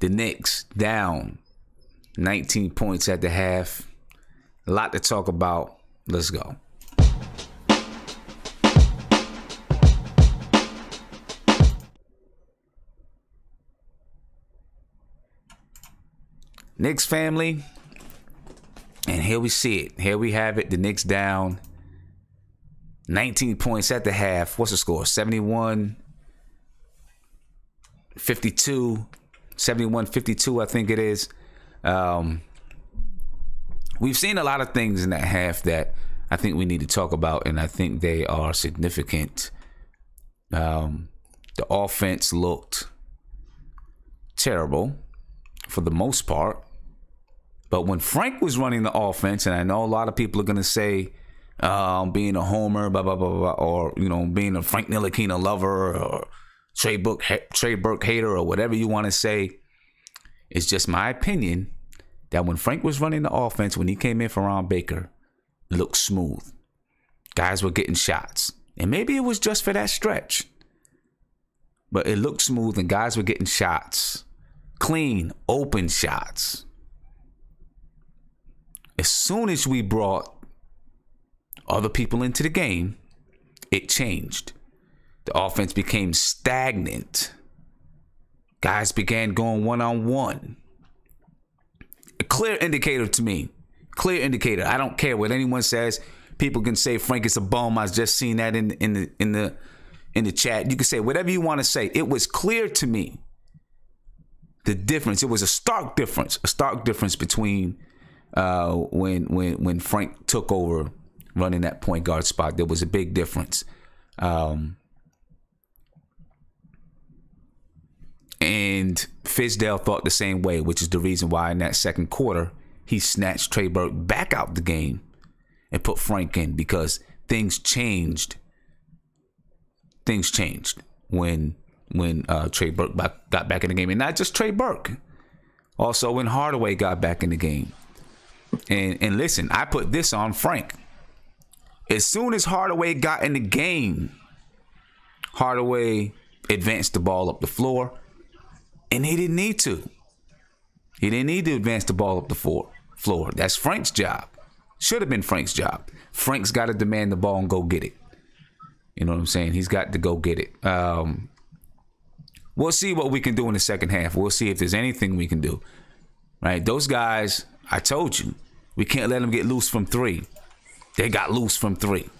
The Knicks down 19 points at the half. A lot to talk about. Let's go. Knicks family. And here we see it. Here we have it. The Knicks down 19 points at the half. What's the score? 71-52. 71-52, I think it is. We've seen a lot of things in that half that I think we need to talk about, and I think they are significant. The offense looked terrible for the most part. But when Frank was running the offense, and I know a lot of people are going to say, being a homer, blah, blah, blah, blah, or, being a Frank Ntilikina lover or Trey Burke hater or whatever you want to say, it's just my opinion that when Frank was running the offense, when he came in for Ron Baker, it looked smooth. Guys were getting shots. And maybe it was just for that stretch. But it looked smooth and guys were getting shots. Clean, open shots. As soon as we brought other people into the game, it changed. The offense became stagnant. Guys began going one-on-one. A clear indicator to me. Clear indicator. I don't care what anyone says. People can say Frank is a bum. I just seen that in the chat. You can say whatever you want to say. It was clear to me the difference. It was a stark difference. A stark difference between when Frank took over running that point guard spot. There was a big difference. And Fizdale thought the same way, which is the reason why in that second quarter, he snatched Trey Burke back out the game and put Frank in, because things changed. Things changed when Trey Burke got back in the game. And not just Trey Burke. Also when Hardaway got back in the game. And listen, I put this on Frank. As soon as Hardaway got in the game, Hardaway advanced the ball up the floor. And he didn't need to. He didn't need to advance the ball up the floor. That's Frank's job. Should have been Frank's job. Frank's got to demand the ball and go get it. You know what I'm saying? He's got to go get it. We'll see what we can do in the second half. We'll see if there's anything we can do. Right? Those guys, I told you, we can't let them get loose from three. They got loose from three.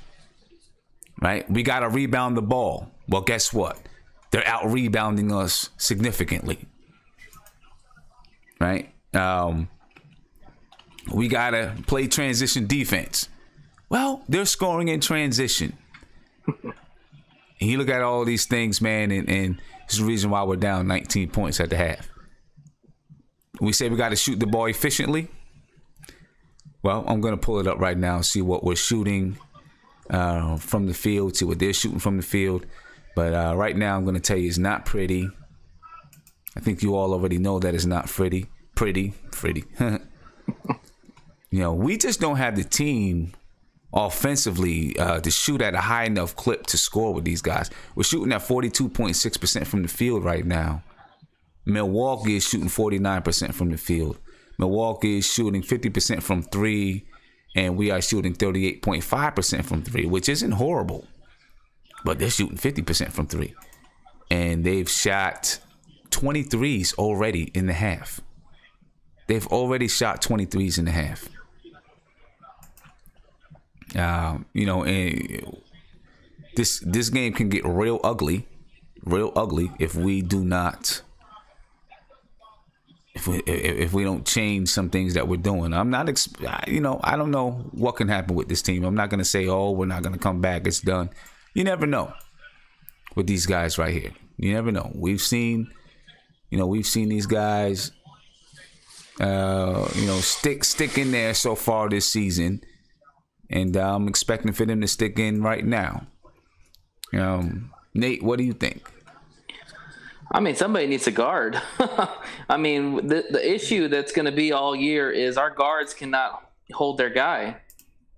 Right? We got to rebound the ball. Well, guess what? They're out rebounding us significantly. Right? We got to play transition defense. Well, they're scoring in transition. And you look at all these things, man, and it's the reason why we're down 19 points at the half. We say we got to shoot the ball efficiently. Well, I'm going to pull it up right now and see what we're shooting from the field, see what they're shooting from the field. But right now, I'm going to tell you it's not pretty. I think you all already know that it's not pretty. Pretty. We just don't have the team offensively to shoot at a high enough clip to score with these guys. We're shooting at 42.6% from the field right now. Milwaukee is shooting 49% from the field. Milwaukee is shooting 50% from three, and we are shooting 38.5% from three, which isn't horrible. But they're shooting 50% from three. And they've shot 23s already in the half. They've already shot 23s in the half. And this game can get real ugly if we do not, if we don't change some things that we're doing. I'm not, I don't know what can happen with this team. I'm not going to say, oh, we're not going to come back. It's done. You never know with these guys right here. You never know. We've seen these guys, stick in there so far this season. And I'm expecting for them to stick in right now. Nate, what do you think? I mean, somebody needs a guard. I mean, the issue that's going to be all year is our guards cannot hold their guy.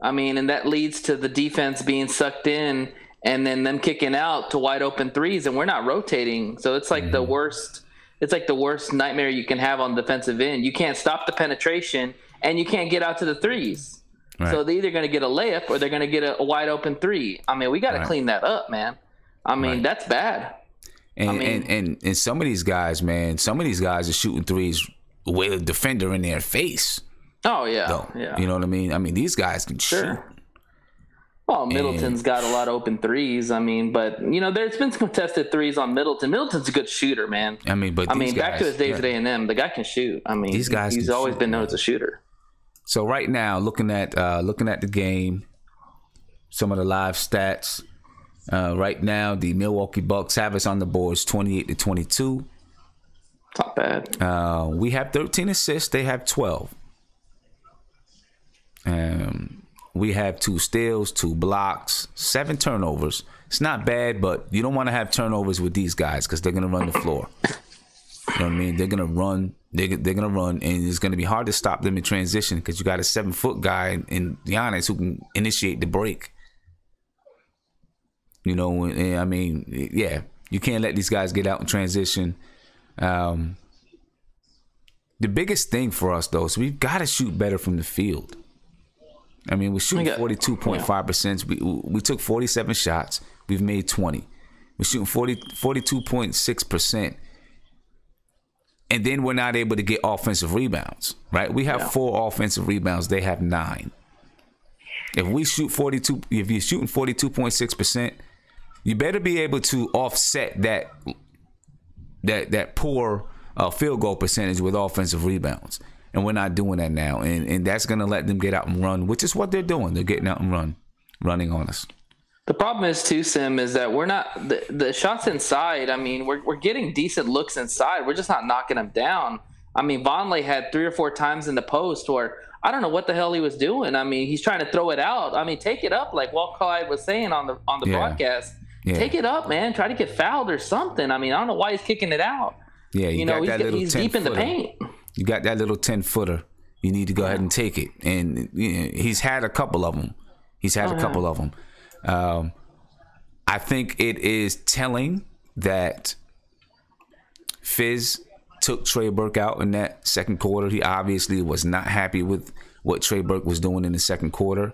I mean, and that leads to the defense being sucked in and then them kicking out to wide open threes, and we're not rotating. So it's like the worst. it's like the worst nightmare you can have on the defensive end. You can't stop the penetration, and you can't get out to the threes. Right. So they're either going to get a layup or they're going to get a wide open three. I mean, we got to clean that up, man. I mean, that's bad. And some of these guys, man, are shooting threes with a defender in their face. Oh, yeah. Though. Yeah. You know what I mean? I mean, these guys can shoot. Well, Middleton's got a lot of open threes. I mean, but, there's been some contested threes on Middleton. Middleton's a good shooter, man. I mean, but back to his days at A&M, the guy can shoot. I mean, he's always been known as a shooter. So right now, looking at the game, some of the live stats. Right now, the Milwaukee Bucks have us on the boards 28-22. Not bad. We have 13 assists. They have 12. We have 2 steals, 2 blocks, 7 turnovers. It's not bad, but you don't want to have turnovers with these guys because they're going to run the floor. You know what I mean? They're going to run. They're going to run, and it's going to be hard to stop them in transition because you got a 7-foot guy in Giannis who can initiate the break. You know, I mean, yeah, you can't let these guys get out in transition. The biggest thing for us, though, is we've got to shoot better from the field. I mean, we're shooting 42.5%. We took 47 shots. We've made 20. We're shooting 42.6%. And then we're not able to get offensive rebounds, right? We have 4 offensive rebounds. They have 9. If you're shooting 42.6%, you better be able to offset that poor field goal percentage with offensive rebounds. And we're not doing that now. And that's going to let them get out and run, which is what they're doing. They're getting out and running on us. The problem is, too, Sim, is that we're not – the shots inside, I mean, we're getting decent looks inside. We're just not knocking them down. I mean, Vonleh had 3 or 4 times in the post where I don't know what the hell he was doing. I mean, he's trying to throw it out. I mean, take it up like Walt Clyde was saying on the broadcast. Yeah. Take it up, man. Try to get fouled or something. I mean, I don't know why he's kicking it out. Yeah, he's deep in the paint. You got that little 10-footer. You need to go ahead and take it. And he's had a couple of them. I think it is telling that Fizz took Trey Burke out in that second quarter. He obviously was not happy with what Trey Burke was doing in the second quarter.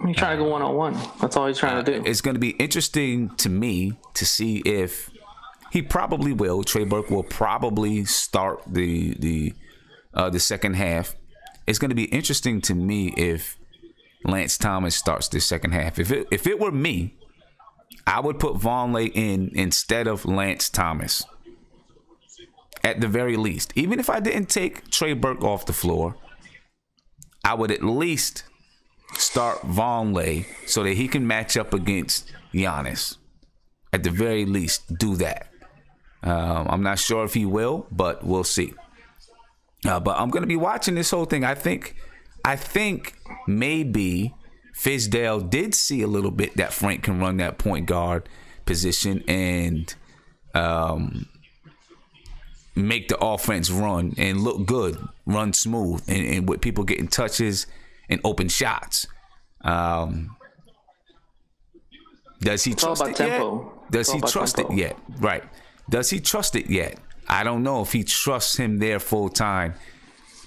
He's trying to go one-on-one. That's all he's trying to do. It's going to be interesting to me to see if he probably will. Trey Burke will probably start the second half. It's going to be interesting to me if Lance Thomas starts the second half. If it were me, I would put Vonleh in instead of Lance Thomas. At the very least. Even if I didn't take Trey Burke off the floor, I would at least start Vonleh so that he can match up against Giannis. At the very least, do that. I'm not sure if he will, but we'll see. But I'm going to be watching this whole thing. I think maybe Fizdale did see a little bit that Frank can run that point guard position and make the offense run and look good, run smooth, and with people getting touches and open shots. Does he trust it yet? Does he trust it yet? Right. Does he trust it yet? I don't know if he trusts him there full time.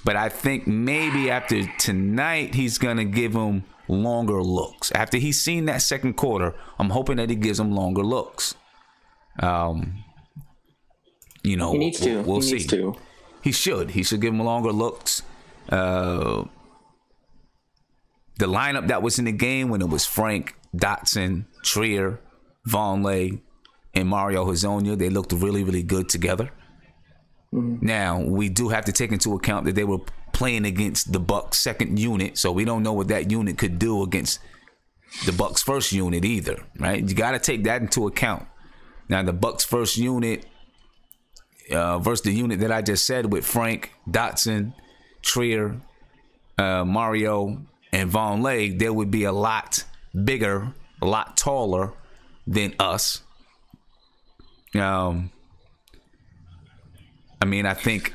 But I think maybe after tonight, he's going to give him longer looks. After he's seen that second quarter, I'm hoping that he gives him longer looks. He needs to. We'll see. He should give him longer looks. The lineup that was in the game when it was Frank, Dotson, Trier, Vonleh, and Mario Hezonja, they looked really, really good together. Mm-hmm. Now, we do have to take into account that they were playing against the Bucks' second unit, so we don't know what that unit could do against the Bucks' first unit either, right? You got to take that into account. Now, the Bucks' first unit versus the unit that I just said with Frank, Dotson, Trier, Mario, and Vonleh, there would be a lot bigger, a lot taller than us. I think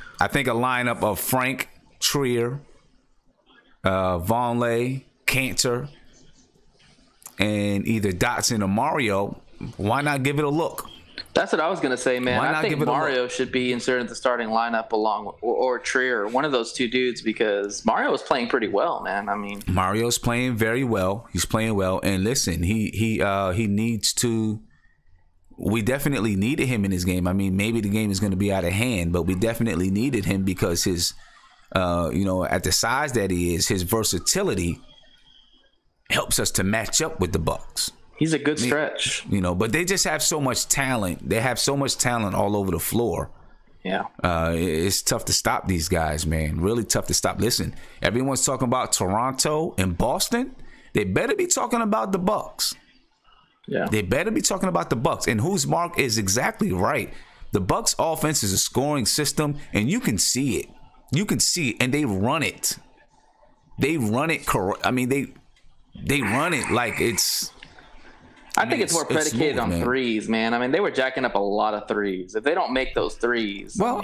a lineup of Frank, Trier, Vonleh, Cantor, and either Dotson or Mario, why not give it a look? That's what I was going to say, man. Why I not think give it a Mario look? should be inserted in the starting lineup along or Trier, one of those two dudes, because Mario is playing pretty well, man. I mean, Mario's playing very well. He's playing well, and listen, he needs to. We definitely needed him in this game. I mean, maybe the game is going to be out of hand, but we definitely needed him because his, at the size that he is, his versatility helps us to match up with the Bucks. he's a good stretch. But they just have so much talent. They have so much talent all over the floor. Yeah. It's tough to stop these guys, man. Really tough to stop. Listen, everyone's talking about Toronto and Boston. They better be talking about the Bucks. Yeah. They better be talking about the Bucks. And whose mark is exactly right. The Bucks offense is a scoring system, and you can see it. You can see it, and they run it. They run it correct. I mean, they run it like it's. I think it's more predicated smooth, on man. threes, man. I mean, they were jacking up a lot of threes. If they don't make those threes, that's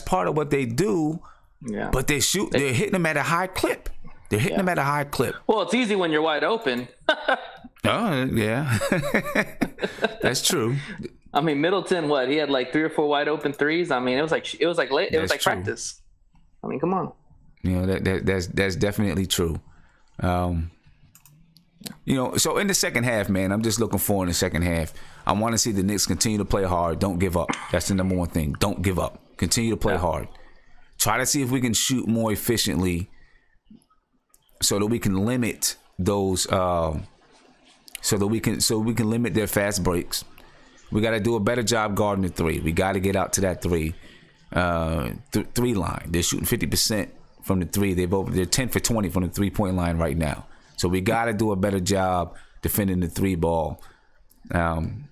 part of what they do. Yeah. But they're hitting them at a high clip. They're hitting them at a high clip. Well, it's easy when you're wide open. Oh, yeah. That's true. I mean, Middleton, he had like 3 or 4 wide open threes. I mean, it was like practice. I mean, come on. That's definitely true. So in the second half, man, I'm just looking forward in the second half. I want to see the Knicks continue to play hard. Don't give up. That's the number one thing. Don't give up. Continue to play hard. Try to see if we can shoot more efficiently so that we can limit those so we can limit their fast breaks. We got to do a better job guarding the three. We got to get out to that three line. They're shooting 50% from the three. They're 10 for 20 from the 3-point line right now. So we got to do a better job defending the three ball. And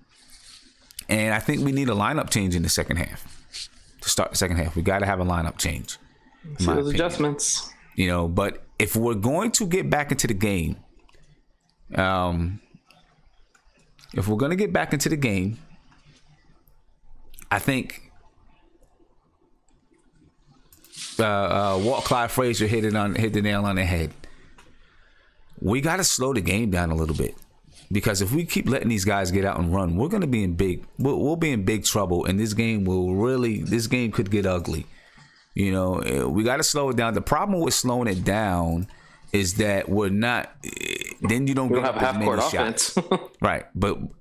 I think we need a lineup change in the second half. To start the second half, we got to have a lineup change. See those adjustments. But if we're going to get back into the game, I think Walt Clyde Frazier hit the nail on the head. We got to slow the game down a little bit, because if we keep letting these guys get out and run, we're going to be we'll be in big trouble, and this game could get ugly. We got to slow it down. The problem with slowing it down is that then you don't get up as many shots. Right.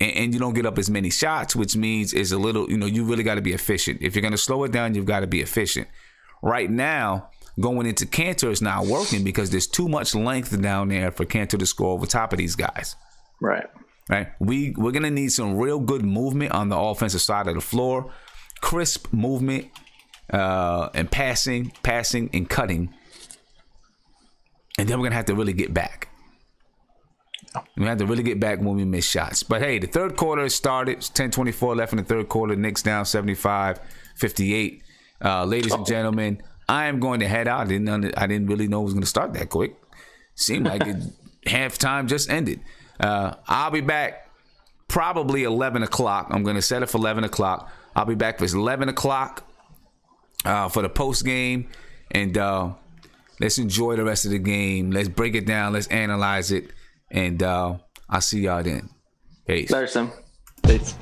And you don't get up as many shots, which means is a little, you really got to be efficient. If you're going to slow it down, you've got to be efficient. Right now, going into Cantor is not working because there's too much length down there for Cantor to score over top of these guys. Right. We're going to need some real good movement on the offensive side of the floor. Crisp movement and passing and cutting. And then we're going to have to really get back. We have to really get back when we miss shots. But, hey, the third quarter started. 10:24 left in the third quarter. Knicks down 75-58. Ladies and gentlemen, I am going to head out. I didn't really know it was going to start that quick. Seemed like halftime just ended. I'll be back probably 11 o'clock. I'm going to set it for 11 o'clock. I'll be back for 11 o'clock for the post game. And let's enjoy the rest of the game. Let's break it down. Let's analyze it. And I'll see y'all then. Peace. Later, Sim. Peace.